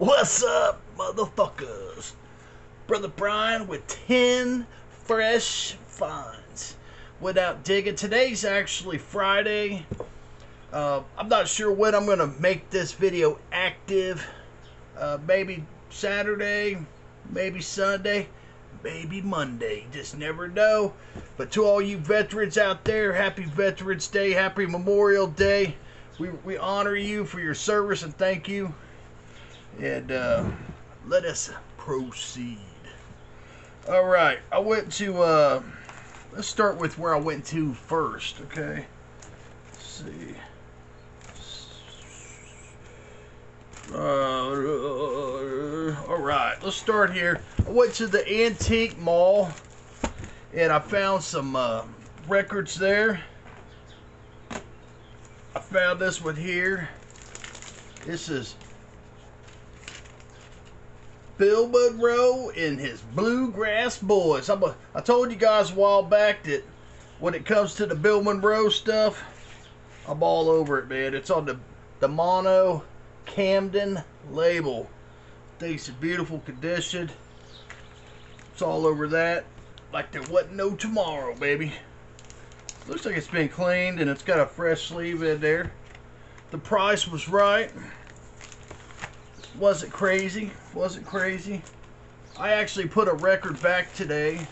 What's up, motherfuckers? Brother Brian with 10 fresh finds. Without digging, today's actually Friday. I'm not sure when I'm going to make this video active. Maybe Saturday, maybe Sunday, maybe Monday. Just never know. But to all you veterans out there, happy Veterans Day, happy Memorial Day. We honor you for your service and thank you. And let us proceed. All right, I went to, let's start with where I went to first, okay? Let's see. All right, let's start here. I went to the antique mall, and I found some records there. I found this one here. This is Bill Monroe and his Bluegrass Boys. I told you guys a while back that when it comes to the Bill Monroe stuff, I'm all over it, man. It's on the Mono Camden label. Things in beautiful condition. It's all over that. Like there wasn't no tomorrow, baby. Looks like it's been cleaned and it's got a fresh sleeve in there. The price was right. Wasn't crazy. I actually put a record back today.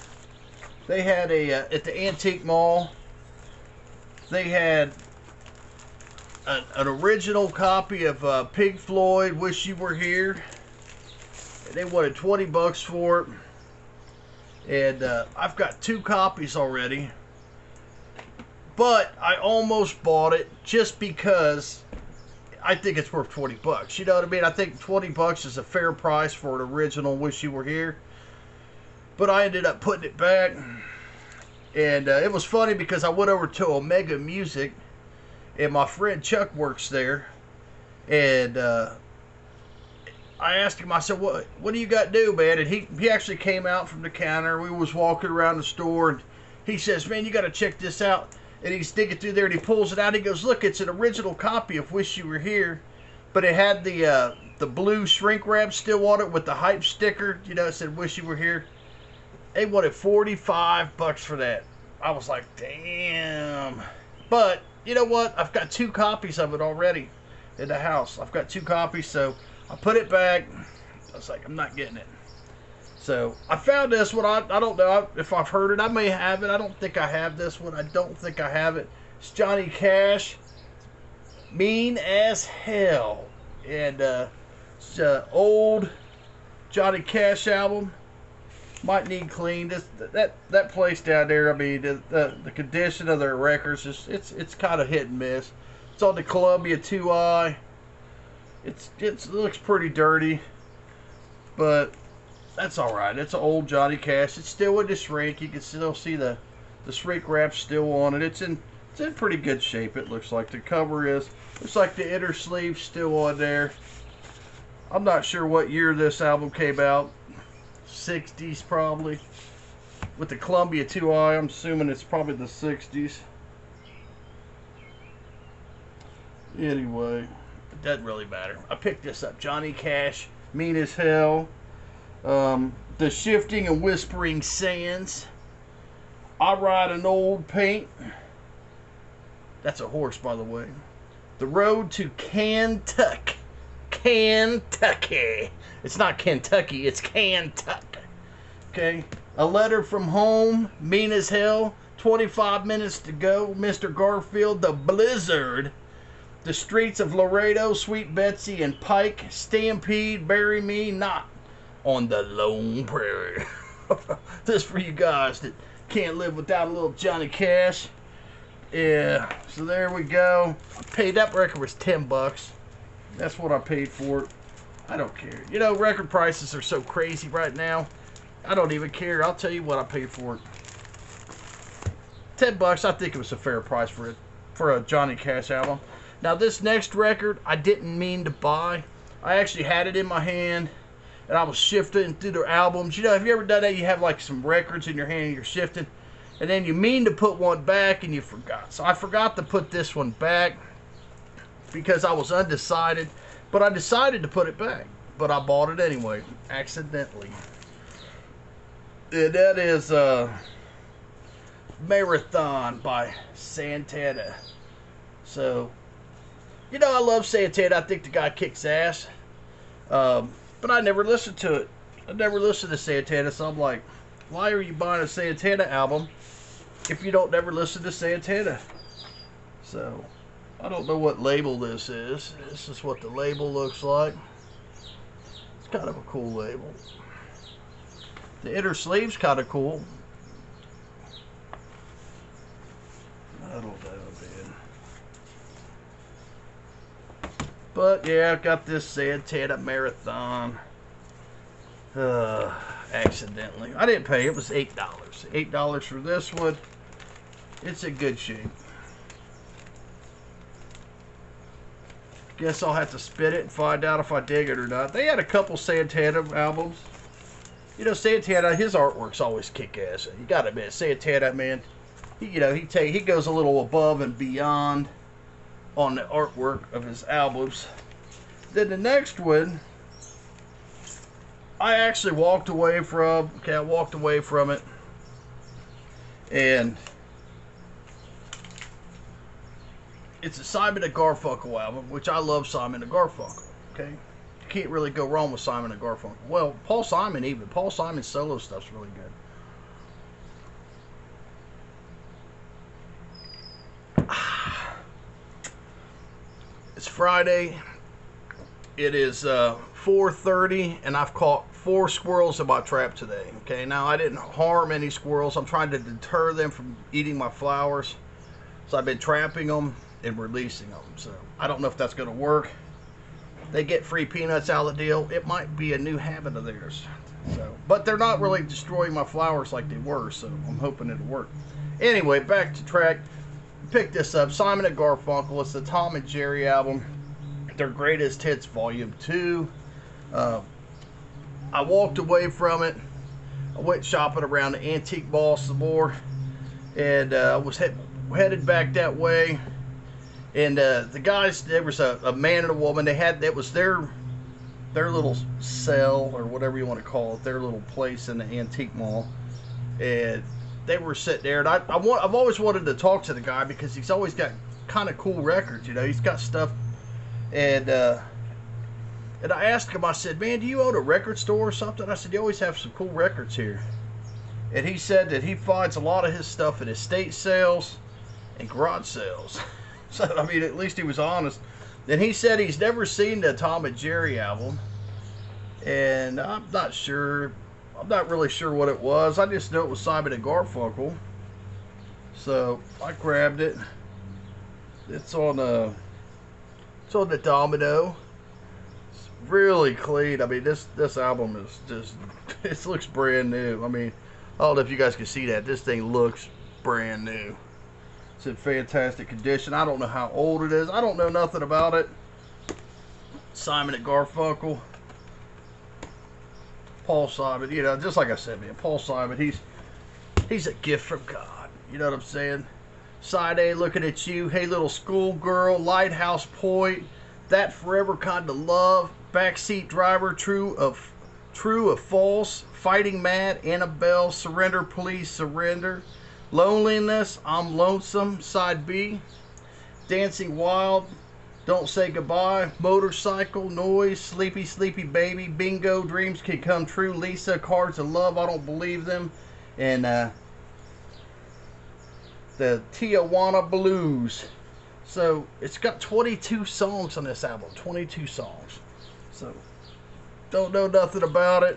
They had at the antique mall, they had an original copy of Pink Floyd, Wish You Were Here. And they wanted 20 bucks for it. And I've got 2 copies already. But I almost bought it just because I think it's worth 20 bucks. You know what I mean? I think 20 bucks is a fair price for an original Wish You Were Here. But I ended up putting it back. And it was funny because I went over to Omega Music. And my friend Chuck works there. And I asked him, I said, what do you got to do, man? And he actually came out from the counter. We was walking around the store. And he says, man, you got to check this out. And he's digging through there and he pulls it out. He goes, look, it's an original copy of Wish You Were Here. But it had the blue shrink wrap still on it with the hype sticker. You know, it said Wish You Were Here. They wanted 45 bucks for that. I was like, damn. But, you know what? I've got 2 copies of it already in the house. I've got 2 copies, so I put it back. I was like, I'm not getting it. So, I found this one. I don't know if I've heard it. I may have it. I don't think I have this one. I don't think I have it. It's Johnny Cash. Mean as Hell. And it's an old Johnny Cash album. Might need cleaned. That place down there, I mean, the condition of their records, it's kind of hit and miss. It's on the Columbia 2i. It looks pretty dirty. But that's alright. It's an old Johnny Cash. It's still in the shrink. You can still see the shrink wrap still on it. It's in pretty good shape, it looks like. The cover is. Looks like the inner sleeve's still on there. I'm not sure what year this album came out. 60s probably. With the Columbia 2i, I'm assuming it's probably the 60s. Anyway, it doesn't really matter. I picked this up. Johnny Cash, Mean as Hell. The Shifting and Whispering Sands. I Ride an Old Paint. That's a horse, by the way. The Road to Kentucky. Kentucky. It's not Kentucky, it's Kentucky. Okay. A Letter from Home. Mean as Hell. 25 Minutes to Go. Mr. Garfield. The Blizzard. The Streets of Laredo. Sweet Betsy and Pike. Stampede. Bury Me Not on the Lone Prairie. This for you guys that can't live without a little Johnny Cash. Yeah, so there we go. I paid, that record was 10 bucks. That's what I paid for it. I don't care. You know, record prices are so crazy right now. I don't even care. I'll tell you what I paid for it. 10 bucks, I think it was a fair price for it, for a Johnny Cash album. Now this next record, I didn't mean to buy. I actually had it in my hand. And I was shifting through the albums. You know, have you ever done that? You have like some records in your hand and you're shifting. And then you mean to put one back and you forgot. So I forgot to put this one back because I was undecided. But I decided to put it back. but I bought it anyway, accidentally. And that is Marathon by Santana. So, you know, I love Santana. I think the guy kicks ass. But I never listened to it. I never listened to Santana, so I'm like, why are you buying a Santana album if you don't never listen to Santana? So, I don't know what label this is. This is what the label looks like. It's kind of a cool label. The inner sleeve's kind of cool. I don't know, man. But yeah, I've got this Santana Marathon. Accidentally. I didn't pay. It was $8. $8 for this one. It's in good shape. Guess I'll have to spin it and find out if I dig it or not. They had a couple Santana albums. You know, Santana, his artwork's always kick-ass. You gotta admit, Santana, man, he goes a little above and beyond on the artwork of his albums. Then the next one, I actually walked away from. Okay, I walked away from it, and it's a Simon & Garfunkel album, which I love Simon & Garfunkel. Okay, you can't really go wrong with Simon & Garfunkel. Well, Paul Simon's solo stuff's really good. It's Friday. It is 4:30, and I've caught 4 squirrels in my trap today. Okay, now I didn't harm any squirrels. I'm trying to deter them from eating my flowers. So I've been trapping them and releasing them. So I don't know if that's going to work. They get free peanuts out of the deal. It might be a new habit of theirs. So, but they're not really destroying my flowers like they were, so I'm hoping it'll work. Anyway, back to track. Picked this up. Simon & Garfunkel. It's the Tom and Jerry album. Their Greatest Hits Volume 2. I walked away from it. I went shopping around the antique mall some more, and was headed back that way. And the guys, there was a man and a woman. That was their little cell, or whatever you want to call it, their little place in the antique mall. And they were sitting there, and I've always wanted to talk to the guy because he's always got kind of cool records. You know, he's got stuff. And I asked him, I said, man, do you own a record store or something? I said, you always have some cool records here. And he said that he finds a lot of his stuff at estate sales and garage sales. So, I mean, at least he was honest. Then he said he's never seen the Tom and Jerry album. And I'm not sure. I'm not really sure what it was. I just know it was Simon & Garfunkel. So, I grabbed it. It's on the Domino. It's really clean. I mean, this album is just, it looks brand new. I mean, I don't know if you guys can see that. This thing looks brand new. It's in fantastic condition. I don't know how old it is. I don't know nothing about it. Simon & Garfunkel. Paul Simon, you know, just like I said, man, Paul Simon, he's a gift from God. You know what I'm saying? Side A, looking at you. Hey, little schoolgirl. Lighthouse Point. That forever kind of love. Backseat driver. True of false. Fighting mad. Annabelle. Surrender, please surrender. Loneliness. I'm lonesome. Side B. Dancing wild. Don't say goodbye. Motorcycle. Noise. Sleepy, sleepy baby. Bingo. Dreams can come true. Lisa. Cards of love. I don't believe them. And the Tijuana Blues. So it's got 22 songs on this album. 22 songs. So don't know nothing about it.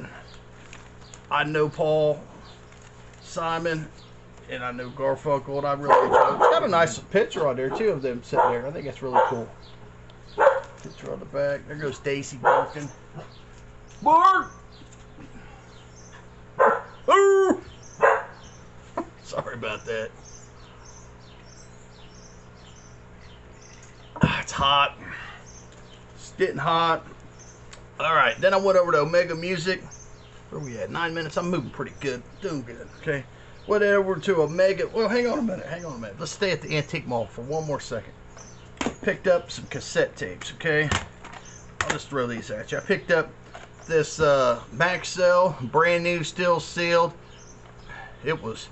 I know Paul Simon and I know Garfunkel, and I really enjoy it. It's got a nice picture on there too of them sitting there. I think that's really cool. Picture on the back. There goes Daisy barking. Bark! Ooh! Sorry about that. It's hot. It's getting hot. Alright, then I went over to Omega Music. Where are we at? 9 minutes. I'm moving pretty good. Doing good. Okay. Went over to Omega. Well, hang on a minute. Let's stay at the antique mall for one more second. Picked up some cassette tapes, okay? I'll just throw these at you. I picked up this Maxell, brand new, still sealed. It was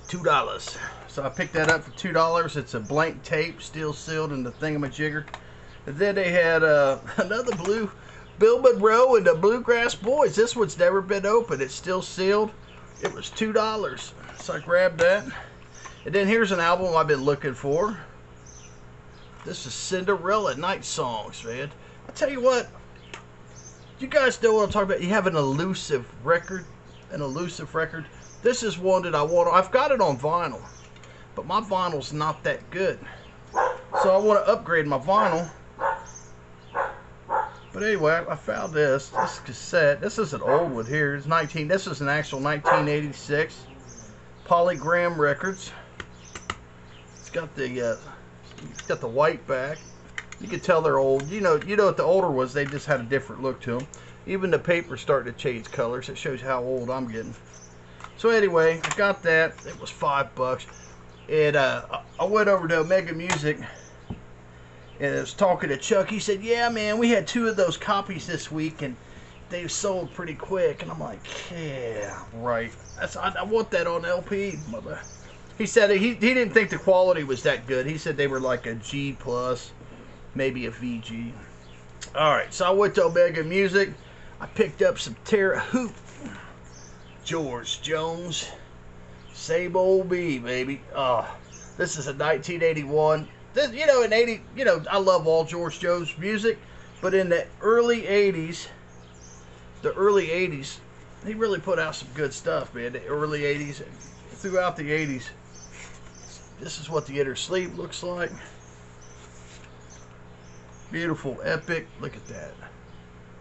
$2. So I picked that up for $2. It's a blank tape, still sealed in the thingamajigger. And then they had another blue Bill Monroe and the Bluegrass Boys. This one's never been opened. It's still sealed. It was $2. So I grabbed that. And then here's an album I've been looking for. This is Cinderella Night Songs, man. I tell you what, you guys know what I'm talking about. You have an elusive record. An elusive record. This is one that I want. I've got it on vinyl, but my vinyl's not that good. So I want to upgrade my vinyl. But anyway, I found this cassette. This is an old one here. It's This is an actual 1986 Polygram Records. It's got the white back. You can tell they're old. You know what the older was. They just had a different look to them. Even the paper's starting to change colors. It shows how old I'm getting. So anyway, I got that. It was $5. And I went over to Omega Music. And I was talking to Chuck. He said, yeah, man, we had 2 of those copies this week, and they sold pretty quick. And I'm like, yeah, right. I want that on LP, mother. He said he didn't think the quality was that good. He said they were like a G+, maybe a VG. All right, so I went to Omega Music. I picked up some Terre Haute, George Jones, Same Old Me, baby. This is a 1981. This, in 80, I love all George Jones music, but in the early 80s, he really put out some good stuff, man. The early 80s, throughout the 80s. This is what the inner sleeve looks like. Beautiful, epic. Look at that.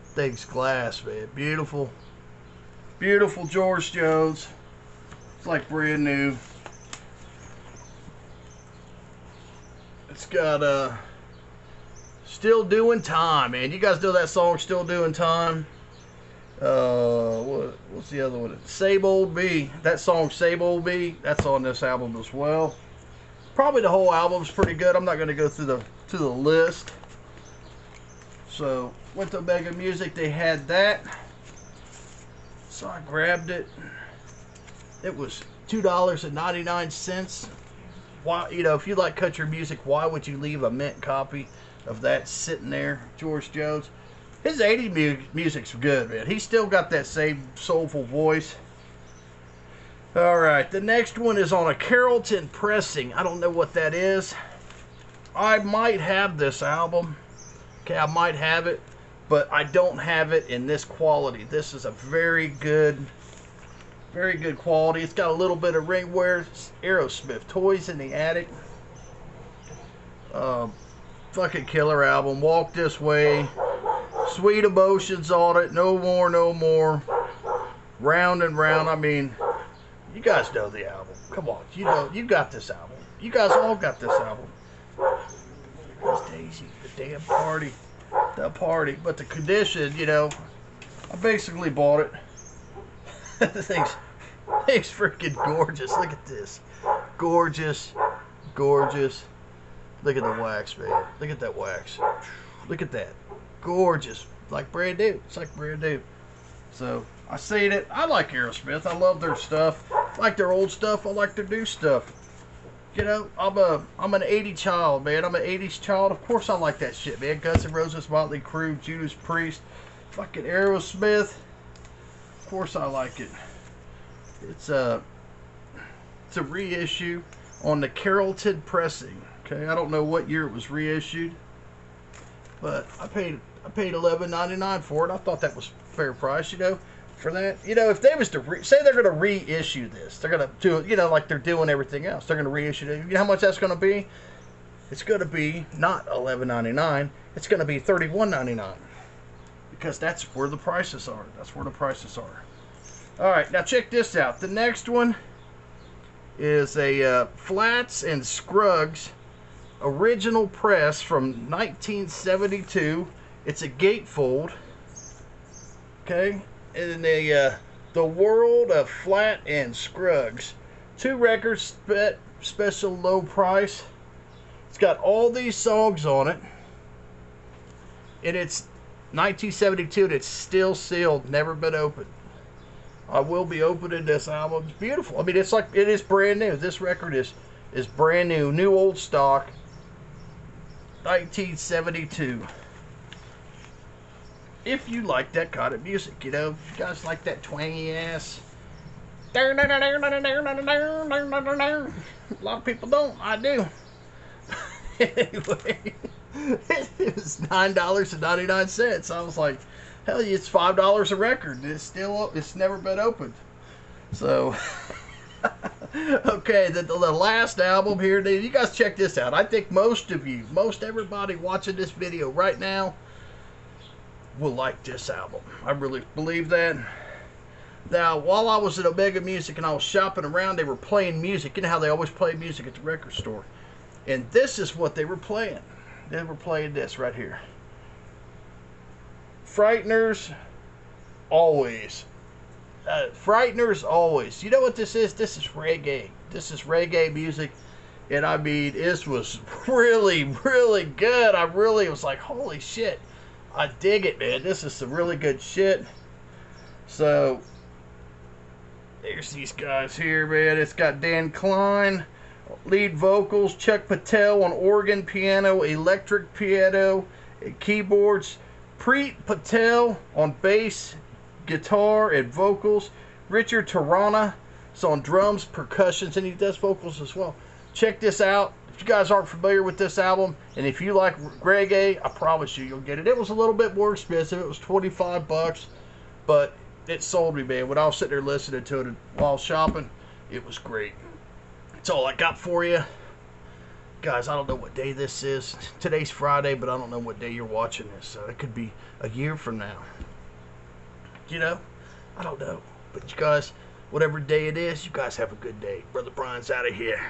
Thing's glass, man. Beautiful. Beautiful George Jones. It's like brand new. It's got Still Doing Time, man. You guys know that song, Still Doing Time? What's the other one? Same Old Me. That song, Same Old Me, that's on this album as well. Probably the whole album's pretty good. I'm not going to go through the list. So went to Omega Music. They had that, so I grabbed it. It was $2.99. Why, if you like country music, why would you leave a mint copy of that sitting there? George Jones, his 80s music's good, man. He's still got that same soulful voice. All right, the next one is on a Carrollton pressing. I don't know what that is. I might have this album. Okay, I might have it, but I don't have it in this quality. This is a very good quality. It's got a little bit of ring wear. Aerosmith, Toys in the Attic. Fucking killer album. Walk This Way. Sweet Emotions on it. No More, No More. Round and Round. I mean, you guys know the album. Come on, you got this album. You guys all got this album. There's Daisy, the damn party. The party. But the condition, I basically bought it. The thing's freaking gorgeous. Look at this. Gorgeous. Gorgeous. Look at the wax, man. Look at that wax. Look at that. Gorgeous. Like brand new. It's like brand new. So, I seen it. I like Aerosmith. I love their stuff. I like their old stuff. I like their new stuff. I'm an 80 child, man. I'm an 80s child. Of course I like that shit, man. Guns N' Roses, Motley Crue, Judas Priest, fucking Aerosmith. Of course I like it. It's a reissue on the Carrollton pressing. Okay, I don't know what year it was reissued, but I paid $11.99 for it. I thought that was fair price, for that. If they was to say they're going to reissue this, they're going to do it, like they're doing everything else. They're going to reissue it. You know how much that's going to be? It's going to be not $11.99. It's going to be $31.99, because that's where the prices are. That's where the prices are. All right, now check this out. The next one is a Flats and Scruggs original press from 1972. It's a gatefold. Okay. And the World of Flat and Scruggs. 2 records, special low price. It's got all these songs on it. And it's 1972, and it's still sealed, never been opened. I will be opening this album. It's beautiful. I mean, it's like, it is brand new. This record is brand new, new old stock, 1972. If you like that kind of music, you know, if you guys like that twangy ass. A lot of people don't. I do. Anyway, it was $9.99. I was like, hell, it's $5 a record. It's never been opened. So, okay, the last album here. You guys check this out. I think most everybody watching this video right now will like this album. I really believe that. Now, while I was at Omega Music and I was shopping around, they were playing music. You know how they always play music at the record store. And this is what they were playing. They were playing this right here. Frighters, Always. Frighters, Always. You know what this is? This is reggae. This is reggae music. And I mean, this was really, really good. I really was like, holy shit. I dig it, man. This is some really good shit. So, there's these guys here, man. It's got Dan Klein, lead vocals, Chuck Patel on organ, piano, electric piano, and keyboards, Preet Patel on bass, guitar, and vocals, Richard Tarana is on drums, percussions, and he does vocals as well. Check this out. If you guys aren't familiar with this album, and if you like reggae, I promise you, you'll get it. It was a little bit more expensive. It was $25, but it sold me, man. When I was sitting there listening to it while shopping, it was great. That's all I got for you. Guys, I don't know what day this is. Today's Friday, but I don't know what day you're watching this. So it could be a year from now. You know? I don't know. But you guys, whatever day it is, you guys have a good day. Brother Brian's out of here.